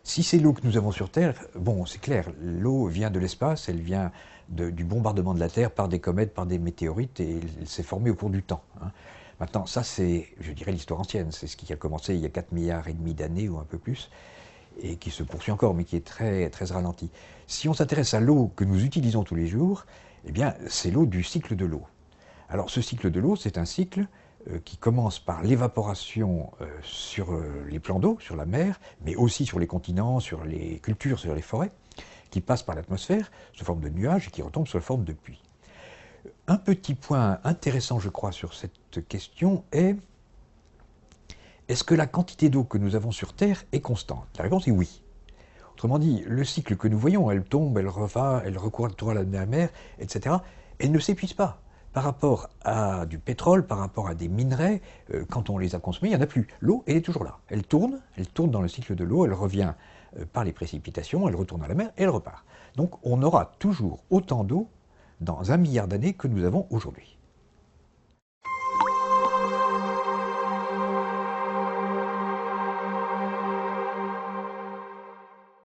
Si c'est l'eau que nous avons sur Terre, bon, c'est clair, l'eau vient de l'espace, elle vient du bombardement de la Terre par des comètes, par des météorites, et elle s'est formée au cours du temps, hein. Maintenant, ça c'est, je dirais, l'histoire ancienne, c'est ce qui a commencé il y a 4 milliards et demi d'années ou un peu plus, et qui se poursuit encore, mais qui est très, très ralenti. Si on s'intéresse à l'eau que nous utilisons tous les jours, eh bien, c'est l'eau du cycle de l'eau. Alors, ce cycle de l'eau, c'est un cycle qui commence par l'évaporation sur les plans d'eau, sur la mer, mais aussi sur les continents, sur les cultures, sur les forêts, qui passe par l'atmosphère sous forme de nuages et qui retombe sous la forme de pluie. Un petit point intéressant, je crois, sur cette question est-ce que la quantité d'eau que nous avons sur Terre est constante? La réponse est oui. Autrement dit, le cycle que nous voyons, elle tombe, elle revient, elle recourt à la mer, etc., elle ne s'épuise pas. Par rapport à du pétrole, par rapport à des minerais, quand on les a consommés, il n'y en a plus. L'eau, elle est toujours là. Elle tourne dans le cycle de l'eau, elle revient par les précipitations, elle retourne à la mer et elle repart. Donc on aura toujours autant d'eau dans 1 milliard d'années que nous avons aujourd'hui.